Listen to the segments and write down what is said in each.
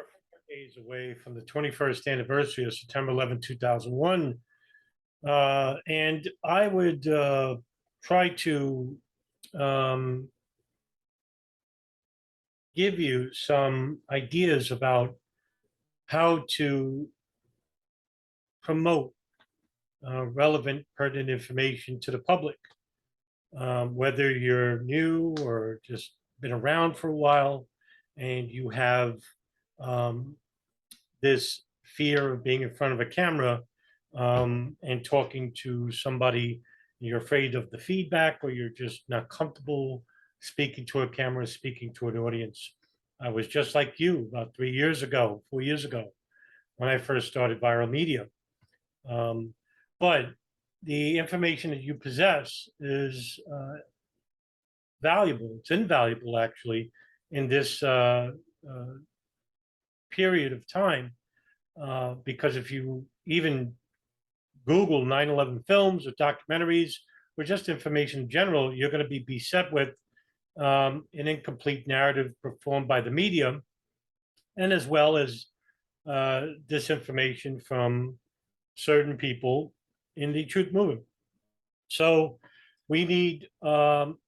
are 4 days away from the 21st anniversary of September 11, 2001. And I would try to um, give you some ideas about how to promote relevant, pertinent information to the public, whether you're new or just been around for a while and you have um, this fear of being in front of a camera and talking to somebody. You're afraid of the feedback, or you're just not comfortable speaking to a camera, speaking to an audience. I was just like you about 3 years ago, 4 years ago, when I first started viral media. Um, but the information that you possess is valuable. It's invaluable, actually, in this uh, period of time, because if you even Google 9/11 films or documentaries or just information in general, you're going to be beset with an incomplete narrative performed by the media, and as well as disinformation from certain people in the truth movement. So we need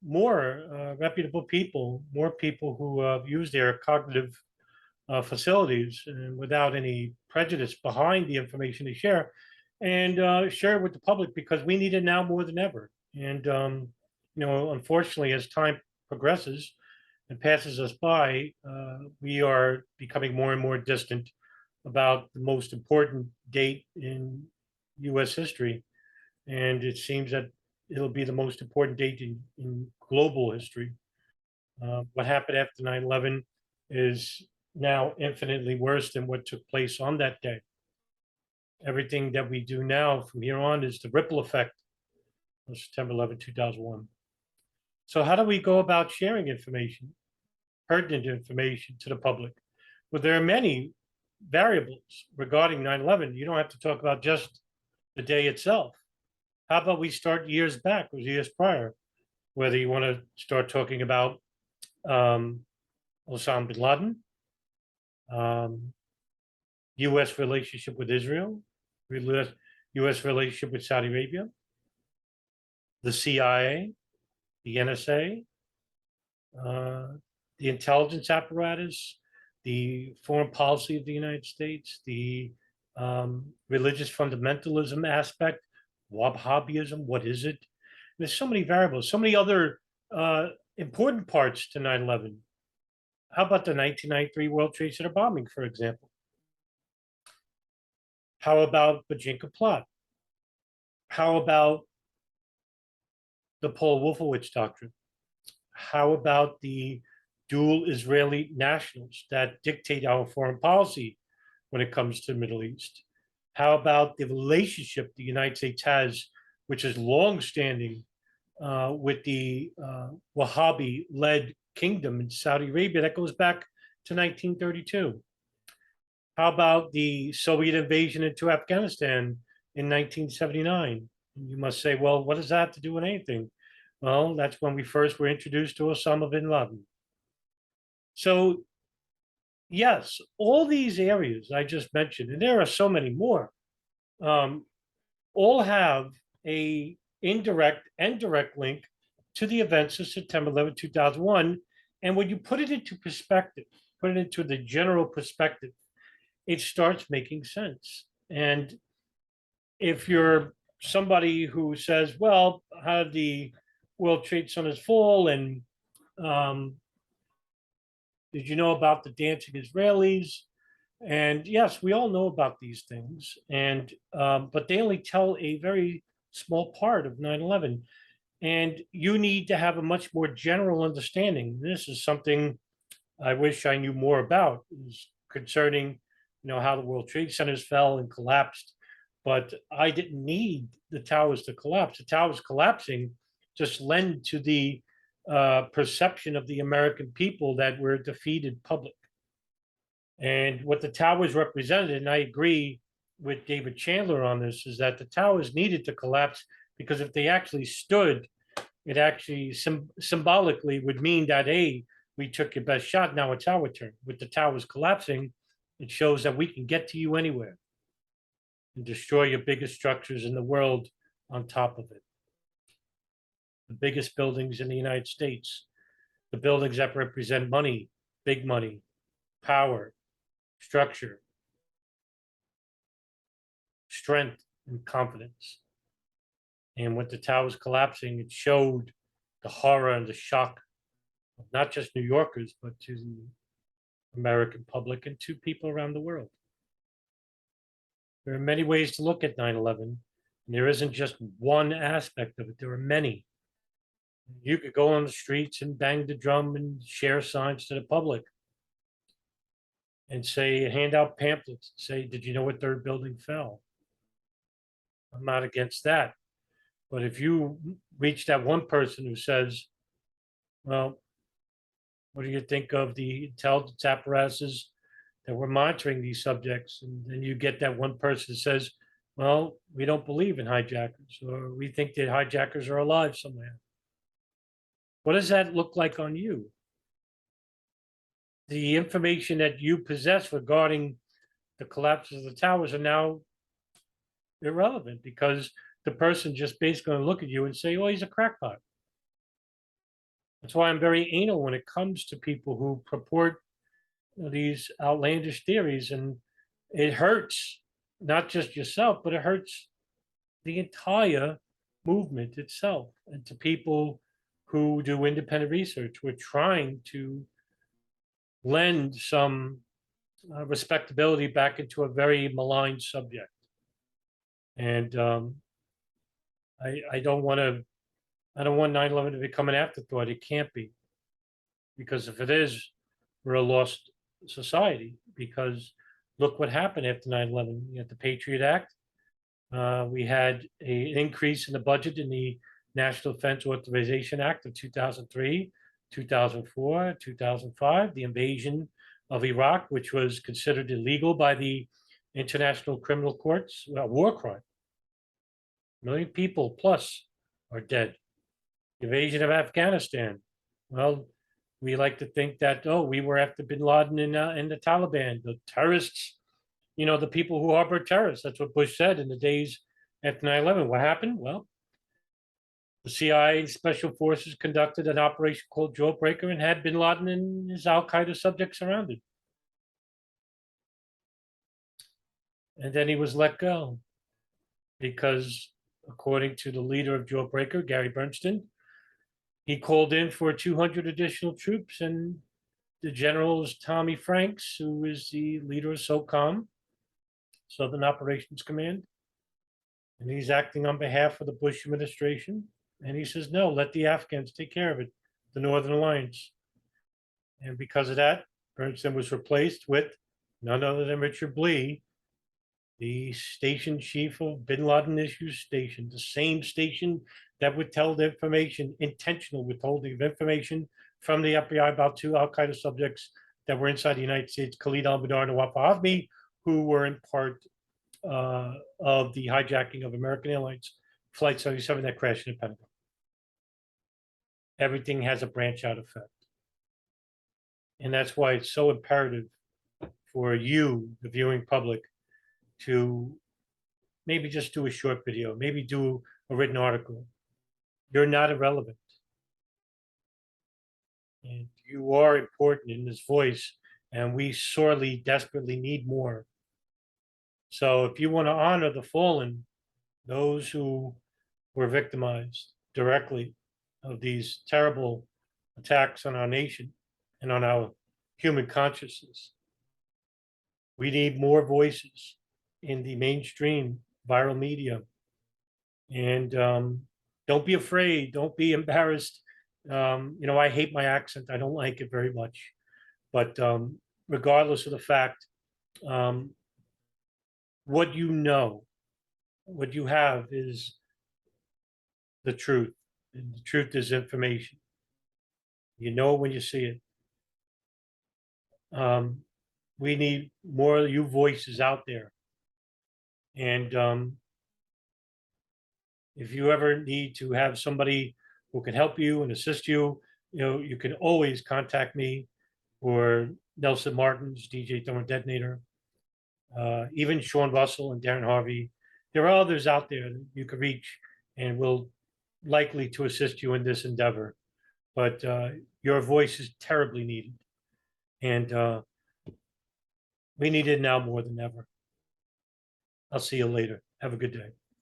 more reputable people, more people who use their cognitive facilities and without any prejudice behind the information they share, and share it with the public, because we need it now more than ever. And unfortunately, as time progresses and passes us by, we are becoming more and more distant about the most important date in U.S. history, and it seems that it'll be the most important date in global history. What happened after 9/11 is now infinitely worse than what took place on that day. Everything that we do now from here on is the ripple effect of September 11, 2001. So how do we go about sharing information, pertinent information to the public? Well, there are many variables regarding 9/11. You don't have to talk about just the day itself. How about we start years back or years prior? Whether you want to start talking about Osama bin Laden, U.S. relationship with Israel, U.S. relationship with Saudi Arabia, the CIA, the NSA, the intelligence apparatus, the foreign policy of the United States, the religious fundamentalism aspect, Wahhabism, what is it? There's so many variables, so many other important parts to 9/11. How about the 1993 World Trade Center bombing, for example? How about Bajinka plot? How about the Paul Wolfowitz doctrine? How about the dual Israeli nationals that dictate our foreign policy when it comes to the Middle East? How about the relationship the United States has, which is longstanding, with the Wahhabi-led kingdom in Saudi Arabia that goes back to 1932? How about the Soviet invasion into Afghanistan in 1979? You must say, well, what does that have to do with anything? Well, that's when we first were introduced to Osama bin Laden. So, yes, all these areas I just mentioned, and there are so many more, all have a indirect and direct link to the events of September 11, 2001. And when you put it into perspective, put it into the general perspective, it starts making sense. And if you're somebody who says, well, how did the World Trade Centers fall? And did you know about the dancing Israelis? And yes, we all know about these things, and but they only tell a very small part of 9/11. And you need to have a much more general understanding. This is something I wish I knew more about, is concerning, how the World Trade Centers fell and collapsed. But I didn't need the towers to collapse. The towers collapsing just lend to the perception of the American people that we're a defeated public. And what the towers represented, and I agree with David Chandler on this, is that the towers needed to collapse, because if they actually stood, it actually symbolically would mean that, hey, we took your best shot, now it's our turn. With the towers collapsing, It shows that we can get to you anywhere and destroy your biggest structures in the world on top of it. The biggest buildings in the United States, the buildings that represent money, big money, power, structure, strength, and confidence. And with the towers collapsing, it showed the horror and the shock of not just New Yorkers, but to the American public and to people around the world. There are many ways to look at 9/11, and there isn't just one aspect of it. There are many. You could go on the streets and bang the drum and share signs to the public and say, hand out pamphlets, say, did you know a third building fell? I'm not against that. But if you reach that one person who says, well, what do you think of the intelligence apparatuses that were monitoring these subjects? And then you get that one person who says, well, we don't believe in hijackers, or we think that hijackers are alive somewhere. What does that look like on you? The information that you possess regarding the collapse of the towers are now irrelevant because the person just basically going to look at you and say, oh, he's a crackpot. That's why I'm very anal when it comes to people who purport these outlandish theories. And it hurts not just yourself, but it hurts the entire movement itself. And to people who do independent research, we're trying to lend some respectability back into a very maligned subject. And I don't want 9/11 to become an afterthought. It can't be, because if it is, we're a lost society. Because look what happened after 9/11. You had the Patriot Act. We had an increase in the budget in the National Defense Authorization Act of 2003, 2004, 2005, the invasion of Iraq, which was considered illegal by the International Criminal Courts, a war crime. 1 million people plus are dead. The invasion of Afghanistan. Well, we like to think that, oh, we were after bin Laden and the Taliban, the terrorists, the people who harbor terrorists. That's what Bush said in the days after 9/11. What happened? Well, the CIA Special Forces conducted an operation called Jawbreaker and had bin Laden and his Al Qaeda subjects surrounded. And then he was let go because, according to the leader of Jawbreaker, Gary Bernstein, he called in for 200 additional troops, and the general is Tommy Franks, who is the leader of SOCOM, Southern Operations Command, and he's acting on behalf of the Bush administration. And he says, no, let the Afghans take care of it, the Northern Alliance. And because of that, Bernstein was replaced with none other than Richard Blee, the station chief of bin Laden Issues Station, the same station that withheld information, intentional withholding of information from the FBI about 2 Al Qaeda subjects that were inside the United States, Khalid al-Mihdhar and Nawaf al-Hazmi, who were in part of the hijacking of American Airlines Flight 77 that crashed in the Pentagon. Everything has a branch out effect. And that's why it's so imperative for you, the viewing public, to maybe just do a short video, maybe do a written article. You're not irrelevant. And you are important in this voice, and we sorely, desperately need more. So if you want to honor the fallen, those who were victimized directly of these terrible attacks on our nation and on our human consciousness, we need more voices in the mainstream viral media. And don't be afraid. Don't be embarrassed. I hate my accent. I don't like it very much. But regardless of the fact, what you have is the truth. And the truth is information. You know when you see it. We need more of you voices out there. And if you ever need to have somebody who can help you and assist you, you can always contact me or Nelson Martins, DJ Thermal Detonator, even Sean Russell and Darren Harvey. There are others out there that you can reach and will likely to assist you in this endeavor. But your voice is terribly needed. And we need it now more than ever. I'll see you later. Have a good day.